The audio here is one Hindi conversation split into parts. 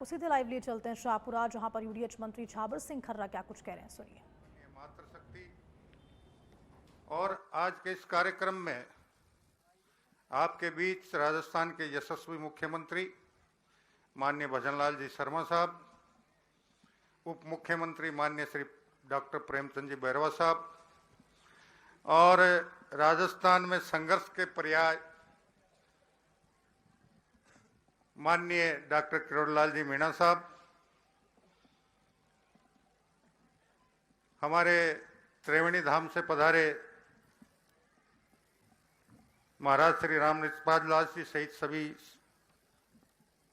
सीधे लाइव लिए चलते हैं शाहपुरा, जहां पर यूडीएच मंत्री झाबर सिंह खर्रा क्या कुछ कह रहे हैं, सुनिए। मातृशक्ति और आज के इस कार्यक्रम में आपके बीच राजस्थान के यशस्वी मुख्यमंत्री माननीय भजनलाल जी शर्मा साहब, उप मुख्यमंत्री माननीय श्री डॉक्टर प्रेमचंद जी बैरवा साहब और राजस्थान में संघर्ष के पर्याय माननीय डॉक्टर किरोड़लाल जी मीणा साहब, हमारे त्रिवेणी धाम से पधारे महाराज श्री राम निष्पाद लाल जी सहित सभी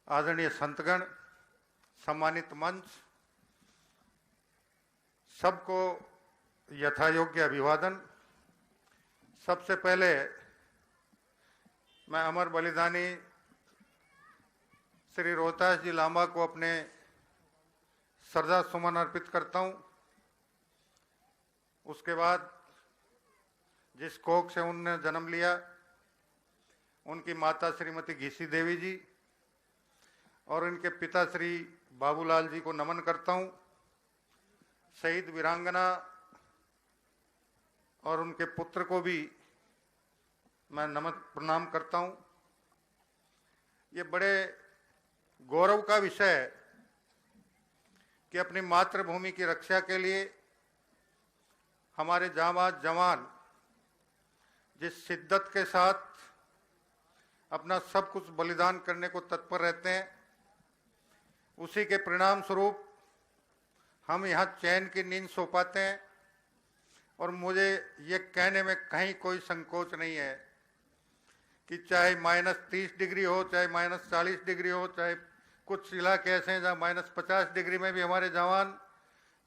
आदरणीय संतगण, सम्मानित मंच, सबको यथायोग्य अभिवादन। सबसे पहले मैं अमर बलिदानी श्री रोहतास जी लांबा को अपने श्रद्धा सुमन अर्पित करता हूं। उसके बाद जिस कोख से उन्होंने जन्म लिया, उनकी माता श्रीमती घीसी देवी जी और उनके पिता श्री बाबूलाल जी को नमन करता हूं। शहीद वीरांगना और उनके पुत्र को भी मैं नमन प्रणाम करता हूं। ये बड़े गौरव का विषय है कि अपनी मातृभूमि की रक्षा के लिए हमारे जांबाज जवान जिस शिद्दत के साथ अपना सब कुछ बलिदान करने को तत्पर रहते हैं, उसी के परिणाम स्वरूप हम यहाँ चैन की नींद सो पाते हैं। और मुझे ये कहने में कहीं कोई संकोच नहीं है कि चाहे -30 डिग्री हो, चाहे -40 डिग्री हो, चाहे कुछ इलाके ऐसे हैं जहाँ -50 डिग्री में भी हमारे जवान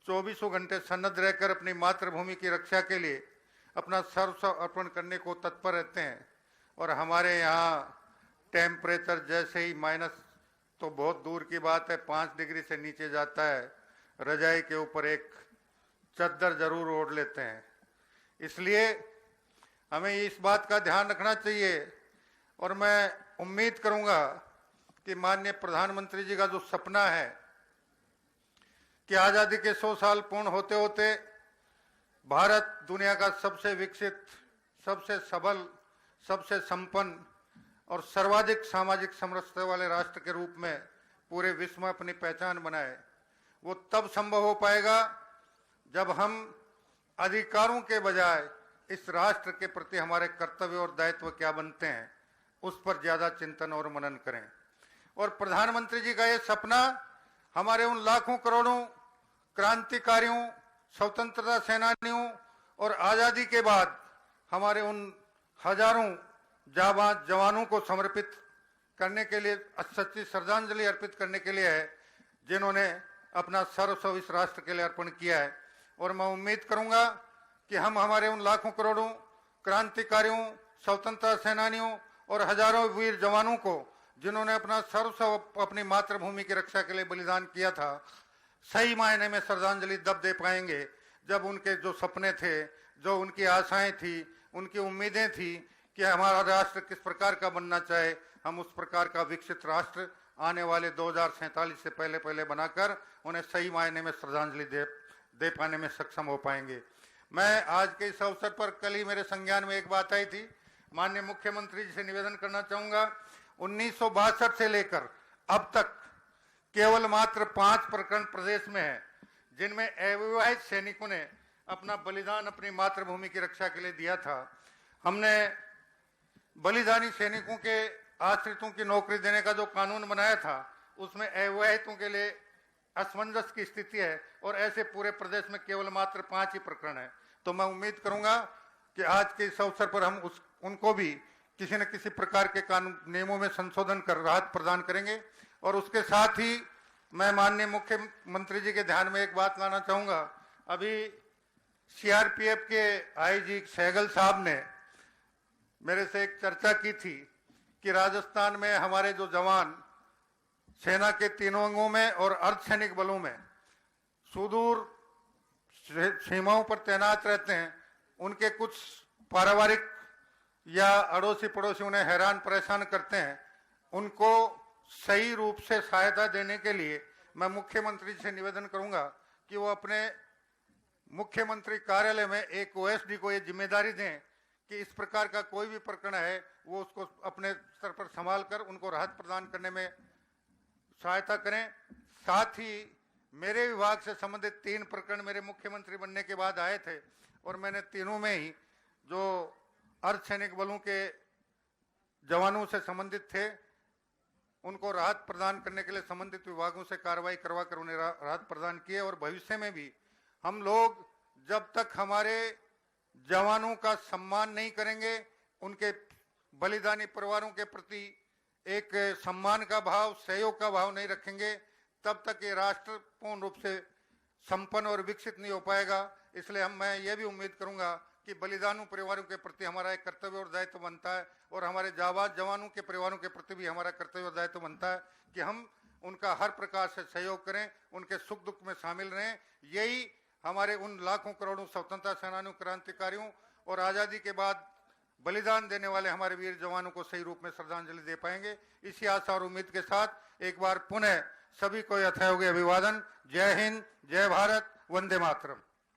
24 घंटे सन्नद्ध रहकर अपनी मातृभूमि की रक्षा के लिए अपना सर्वस्व अर्पण करने को तत्पर रहते हैं। और हमारे यहाँ टेम्परेचर जैसे ही माइनस तो बहुत दूर की बात है 5 डिग्री से नीचे जाता है, रजाई के ऊपर एक चद्दर जरूर ओढ़ लेते हैं। इसलिए हमें इस बात का ध्यान रखना चाहिए और मैं उम्मीद करूंगा कि माननीय प्रधानमंत्री जी का जो सपना है कि आज़ादी के 100 साल पूर्ण होते होते भारत दुनिया का सबसे विकसित, सबसे सबल, सबसे संपन्न और सर्वाधिक सामाजिक समरसता वाले राष्ट्र के रूप में पूरे विश्व में अपनी पहचान बनाए, वो तब संभव हो पाएगा जब हम अधिकारों के बजाय इस राष्ट्र के प्रति हमारे कर्तव्य और दायित्व क्या बनते हैं उस पर ज्यादा चिंतन और मनन करें। और प्रधानमंत्री जी का ये सपना हमारे उन लाखों करोड़ों क्रांतिकारियों, स्वतंत्रता सेनानियों और आजादी के बाद हमारे उन हजारों जाबाज जवानों को समर्पित करने के लिए, सच्ची श्रद्धांजलि अर्पित करने के लिए है, जिन्होंने अपना सर्वस्व इस राष्ट्र के लिए अर्पण किया है। और मैं उम्मीद करूंगा कि हम हमारे उन लाखों करोड़ों क्रांतिकारियों, स्वतंत्रता सेनानियों और हजारों वीर जवानों को जिन्होंने अपना सर्वस्व अपनी मातृभूमि की रक्षा के लिए बलिदान किया था, सही मायने में श्रद्धांजलि तब दे पाएंगे जब उनके जो सपने थे, जो उनकी आशाएं थी, उनकी उम्मीदें थी कि हमारा राष्ट्र किस प्रकार का बनना चाहे, हम उस प्रकार का विकसित राष्ट्र आने वाले 2047 से पहले पहले बनाकर उन्हें सही मायने में श्रद्धांजलि दे पाने में सक्षम हो पाएंगे। मैं आज के इस अवसर पर, कल ही मेरे संज्ञान में एक बात आई थी, माननीय मुख्यमंत्री जी से निवेदन करना चाहूंगा। 1962 से लेकर अब तक केवल मात्र 5 प्रकरण प्रदेश में है जिनमें अविवाहित सैनिकों ने अपना बलिदान अपनी मातृभूमि की रक्षा के लिए दिया था। हमने बलिदानी सैनिकों के आश्रितों की नौकरी देने का जो कानून बनाया था, उसमें अविवाहितों के लिए असमंजस की स्थिति है और ऐसे पूरे प्रदेश में केवल मात्र 5 ही प्रकरण है। तो मैं उम्मीद करूंगा कि आज के इस अवसर पर हम उनको भी किसी न किसी प्रकार के कानून नियमों में संशोधन कर राहत प्रदान करेंगे। और उसके साथ ही मैं माननीय मुख्यमंत्री जी के ध्यान में एक बात लाना चाहूंगा। अभी सीआरपीएफ के आईजी सहगल साहब ने मेरे से एक चर्चा की थी कि राजस्थान में हमारे जो जवान सेना के तीनों अंगों में और अर्धसैनिक बलों में सुदूर सीमाओं पर तैनात रहते हैं, उनके कुछ पारिवारिक या अड़ोसी पड़ोसी उन्हें हैरान परेशान करते हैं, उनको सही रूप से सहायता देने के लिए मैं मुख्यमंत्री से निवेदन करूंगा कि वो अपने मुख्यमंत्री कार्यालय में एक ओएसडी को ये जिम्मेदारी दें कि इस प्रकार का कोई भी प्रकरण है वो उसको अपने स्तर पर संभाल कर उनको राहत प्रदान करने में सहायता करें। साथ ही मेरे विभाग से संबंधित 3 प्रकरण मेरे मुख्यमंत्री बनने के बाद आए थे और मैंने तीनों में ही जो अर्धसैनिक बलों के जवानों से संबंधित थे उनको राहत प्रदान करने के लिए संबंधित विभागों से कार्रवाई करवा कर उन्हें राहत प्रदान किए। और भविष्य में भी हम लोग जब तक हमारे जवानों का सम्मान नहीं करेंगे, उनके बलिदानी परिवारों के प्रति एक सम्मान का भाव, सहयोग का भाव नहीं रखेंगे, तब तक ये राष्ट्र पूर्ण रूप से संपन्न और विकसित नहीं हो पाएगा। इसलिए मैं ये भी उम्मीद करूंगा कि बलिदानी परिवारों के प्रति हमारा एक कर्तव्य और दायित्व बनता है और हमारे जाबाज जवानों के परिवारों के प्रति भी हमारा कर्तव्य और दायित्व बनता है कि हम उनका हर प्रकार से सहयोग करें, उनके सुख दुख में शामिल रहें। यही हमारे उन लाखों करोड़ों स्वतंत्रता सेनानियों, क्रांतिकारियों और आज़ादी के बाद बलिदान देने वाले हमारे वीर जवानों को सही रूप में श्रद्धांजलि दे पाएंगे। इसी आशा और उम्मीद के साथ एक बार पुनः सभी को यथायोग्य अभिवादन। जय हिंद, जय भारत, वंदे मातरम।